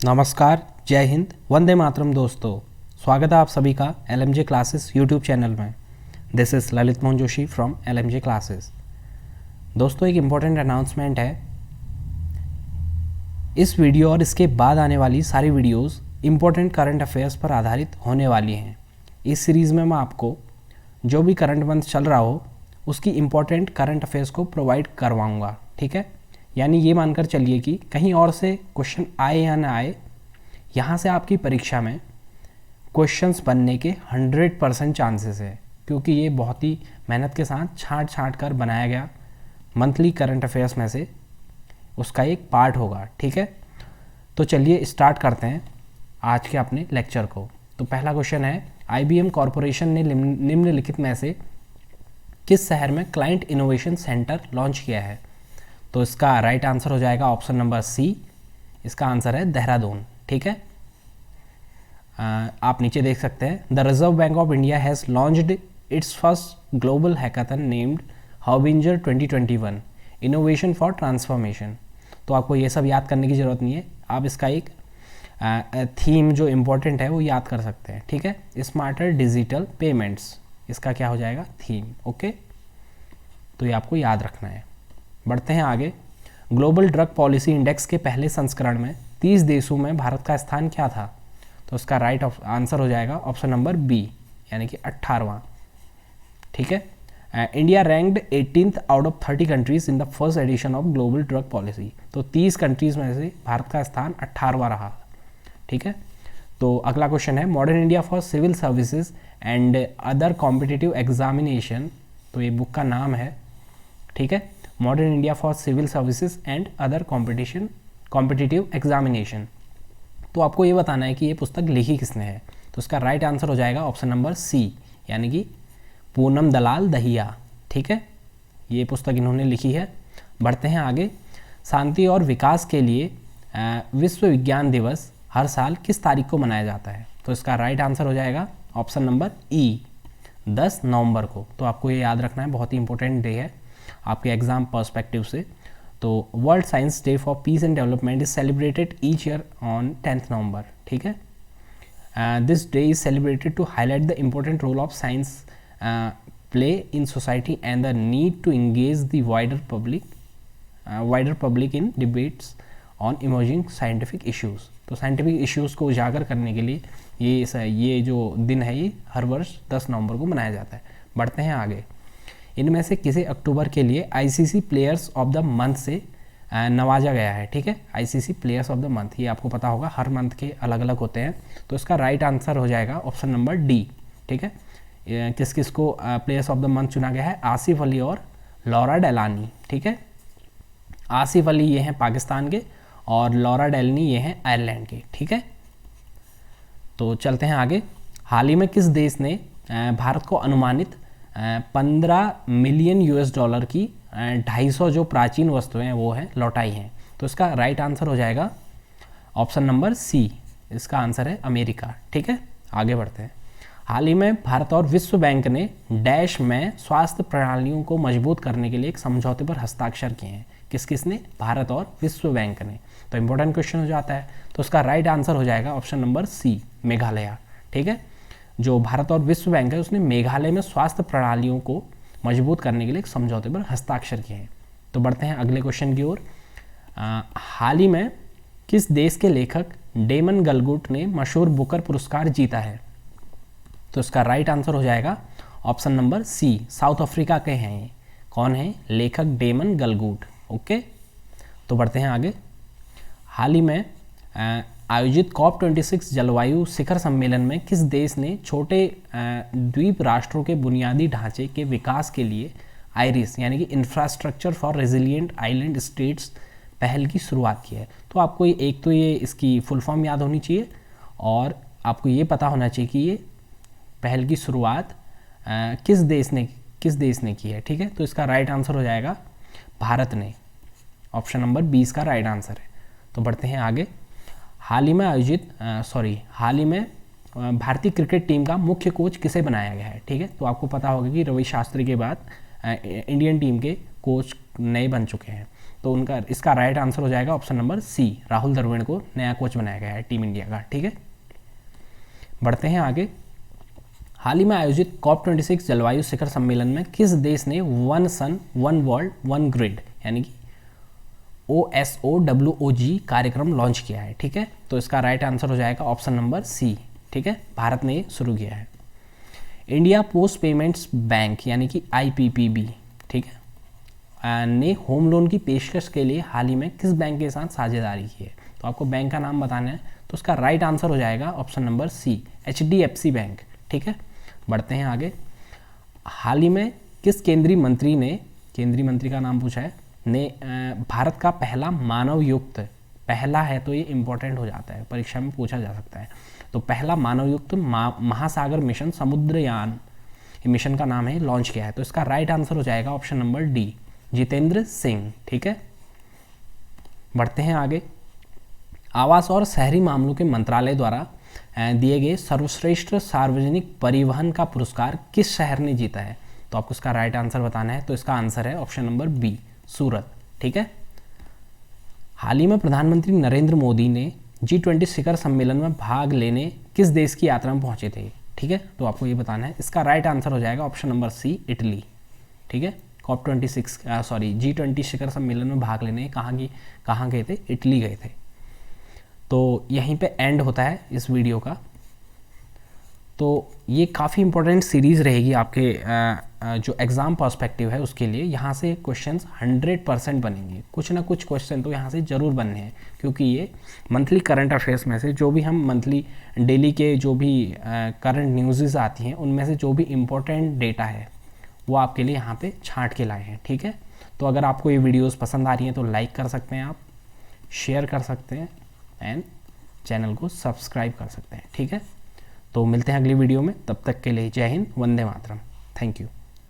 नमस्कार, जय हिंद, वंदे मातरम दोस्तों। स्वागत है आप सभी का LMJ क्लासेस यूट्यूब चैनल में। This is Lalit Mohan Joshi from LMJ classes. दोस्तों, एक इम्पॉर्टेंट अनाउंसमेंट है। इस वीडियो और इसके बाद आने वाली सारी वीडियोस इम्पोर्टेंट करंट अफेयर्स पर आधारित होने वाली हैं। इस सीरीज़ में मैं आपको जो भी करंट मंथ चल रहा हो उसकी इम्पोर्टेंट करंट अफेयर्स को प्रोवाइड करवाऊँगा, ठीक है। यानी ये मानकर चलिए कि कहीं और से क्वेश्चन आए या ना आए, यहाँ से आपकी परीक्षा में क्वेश्चंस बनने के 100% चांसेस है, क्योंकि ये बहुत ही मेहनत के साथ छांट छांट कर बनाया गया मंथली करंट अफेयर्स में से उसका एक पार्ट होगा, ठीक है। तो चलिए स्टार्ट करते हैं आज के अपने लेक्चर को। तो पहला क्वेश्चन है, IBM कॉरपोरेशन ने निम्नलिखित में से किस शहर में क्लाइंट इनोवेशन सेंटर लॉन्च किया है? तो इसका राइट आंसर हो जाएगा ऑप्शन नंबर सी। इसका आंसर है देहरादून, ठीक है। आप नीचे देख सकते हैं, the reserve bank of India has launched its first global hackathon named harbinger 2021 innovation for transformation. तो आपको ये सब याद करने की ज़रूरत नहीं है, आप इसका एक थीम जो इम्पोर्टेंट है वो याद कर सकते हैं, ठीक है। स्मार्टर डिजिटल पेमेंट्स, इसका क्या हो जाएगा थीम, ओके। तो ये आपको याद रखना है। बढ़ते हैं आगे। ग्लोबल ड्रग पॉलिसी इंडेक्स के पहले संस्करण में 30 देशों में भारत का स्थान क्या था? तो उसका राइट आंसर हो जाएगा ऑप्शन नंबर बी, यानी कि 18वां, ठीक है। India ranked 18th out of 30 countries in the first edition of global drug policy. तो 30 कंट्रीज में से भारत का स्थान 18वां रहा, ठीक है। तो अगला क्वेश्चन है, modern India for civil services and other competitive examination. तो ये बुक का नाम है, ठीक है, modern India for civil services and other competitive examination. तो आपको ये बताना है कि ये पुस्तक लिखी किसने है। तो इसका राइट आंसर हो जाएगा ऑप्शन नंबर सी, यानी कि पूनम दलाल दहिया, ठीक है। ये पुस्तक इन्होंने लिखी है। बढ़ते हैं आगे। शांति और विकास के लिए विश्व विज्ञान दिवस हर साल किस तारीख को मनाया जाता है? तो इसका राइट आंसर हो जाएगा ऑप्शन नंबर ई, 10 नवंबर को। तो आपको ये याद रखना है, बहुत ही इंपॉर्टेंट डे है आपके एग्जाम पर्सपेक्टिव से। तो world science day for peace and development is celebrated each year on 10th November, ठीक है। This day is celebrated to highlight the important role of science play in society and the need to engage the wider public in debates on emerging scientific issues. तो scientific issues को उजागर करने के लिए ये जो दिन है ये हर वर्ष 10 नवंबर को मनाया जाता है। बढ़ते हैं आगे। इनमें से किसे अक्टूबर के लिए ICC players of the month से नवाजा गया है? ठीक है, ICC players of the month, ये आपको पता होगा हर मंथ के अलग अलग होते हैं। तो इसका राइट आंसर हो जाएगा ऑप्शन नंबर डी, ठीक है। किस किस को प्लेयर्स ऑफ द मंथ चुना गया है? आसिफ अली और लॉरा डेलानी, ठीक है। आसिफ अली ये हैं पाकिस्तान के और लॉरा डेलानी ये हैं आयरलैंड के, ठीक है। तो चलते हैं आगे। हाल ही में किस देश ने भारत को अनुमानित 15 मिलियन US$ की 250 जो प्राचीन वस्तुएं हैं वो हैं लौटाई हैं? तो इसका राइट आंसर हो जाएगा ऑप्शन नंबर सी, इसका आंसर है अमेरिका, ठीक है। आगे बढ़ते हैं। हाल ही में भारत और विश्व बैंक ने डैश में स्वास्थ्य प्रणालियों को मजबूत करने के लिए एक समझौते पर हस्ताक्षर किए हैं। किस किस ने? भारत और विश्व बैंक ने। तो इंपॉर्टेंट क्वेश्चन हो जाता है। तो उसका राइट आंसर हो जाएगा ऑप्शन नंबर सी, मेघालय, ठीक है। जो भारत और विश्व बैंक है उसने मेघालय में स्वास्थ्य प्रणालियों को मजबूत करने के लिए एक समझौते पर हस्ताक्षर किए हैं। तो बढ़ते हैं अगले क्वेश्चन की ओर। हाल ही में किस देश के लेखक डेमन गलगुट ने मशहूर बुकर पुरस्कार जीता है? तो इसका राइट आंसर हो जाएगा option number C, South Africa के हैं ये। कौन है? लेखक डेमन गलगुट, ओके। तो बढ़ते हैं आगे। हाल ही में आयोजित COP26 जलवायु शिखर सम्मेलन में किस देश ने छोटे द्वीप राष्ट्रों के बुनियादी ढांचे के विकास के लिए आईरिस यानी कि infrastructure for resilient island states पहल की शुरुआत की है? तो आपको एक तो ये इसकी फुल फॉर्म याद होनी चाहिए और आपको ये पता होना चाहिए कि ये पहल की शुरुआत किस देश ने की है, ठीक है। तो इसका राइट आंसर हो जाएगा भारत ने, ऑप्शन नंबर 20 का राइट आंसर है। तो बढ़ते हैं आगे। हाल ही में भारतीय क्रिकेट टीम का मुख्य कोच किसे बनाया गया है? ठीक है, तो आपको पता होगा कि रवि शास्त्री के बाद इंडियन टीम के कोच नए बन चुके हैं। तो उनका इसका राइट आंसर हो जाएगा option number C, Rahul Dravid को नया कोच बनाया गया है टीम इंडिया का। ठीक है, बढ़ते हैं आगे। हाल ही में आयोजित COP26 जलवायु शिखर सम्मेलन में किस देश ने one sun one world one grid यानी कि OSOWOG कार्यक्रम लॉन्च किया है? ठीक है, तो इसका राइट आंसर हो जाएगा ऑप्शन नंबर सी। ठीक है, भारत ने शुरू किया है। इंडिया पोस्ट पेमेंट्स बैंक यानी कि IPPB, ठीक है, ने होम लोन की पेशकश के लिए हाल ही में किस बैंक के साथ साझेदारी की है? तो आपको बैंक का नाम बताना है, तो उसका राइट आंसर हो जाएगा option number C, HDFC bank. ठीक है, बढ़ते हैं आगे। हाल ही में किस केंद्रीय मंत्री का नाम पूछा है, ने भारत का पहला मानव युक्त, पहला है तो ये इंपॉर्टेंट हो जाता है, परीक्षा में पूछा जा सकता है, तो पहला मानव युक्त महासागर मिशन समुद्रयान मिशन का नाम है, लॉन्च किया है? तो इसका राइट आंसर हो जाएगा option number D, Jitendra Singh. ठीक है, बढ़ते हैं आगे। आवास और शहरी मामलों के मंत्रालय द्वारा दिए गए सर्वश्रेष्ठ सार्वजनिक परिवहन का पुरस्कार किस शहर ने जीता है? तो आपको इसका राइट आंसर बताना है, तो इसका आंसर है ऑप्शन नंबर बी, सूरत। ठीक है, हाल ही में प्रधानमंत्री नरेंद्र मोदी ने G20 शिखर सम्मेलन में भाग लेने किस देश की यात्रा में पहुंचे थे? ठीक है, तो आपको ये बताना है, इसका राइट आंसर हो जाएगा ऑप्शन नंबर सी, इटली। ठीक है, G20 शिखर सम्मेलन में भाग लेने कहाँ गए थे? इटली गए थे। तो यहीं पे एंड होता है इस वीडियो का। तो ये काफ़ी इंपॉर्टेंट सीरीज़ रहेगी आपके जो एग्ज़ाम पर्सपेक्टिव है उसके लिए। यहाँ से क्वेश्चंस 100% बनेंगे, कुछ ना कुछ क्वेश्चन तो यहाँ से ज़रूर बनने हैं, क्योंकि ये मंथली करंट अफेयर्स में से जो भी हम मंथली डेली के जो भी करंट न्यूज़ आती हैं उनमें से जो भी इम्पोर्टेंट डेटा है वो आपके लिए यहाँ पे छांट के लाए हैं। ठीक है, तो अगर आपको ये वीडियोज़ पसंद आ रही हैं तो लाइक कर सकते हैं, आप शेयर कर सकते हैं एंड चैनल को सब्सक्राइब कर सकते हैं। ठीक है, तो मिलते हैं अगली वीडियो में, तब तक के लिए जय हिंद, वंदे मातरम, थैंक यू।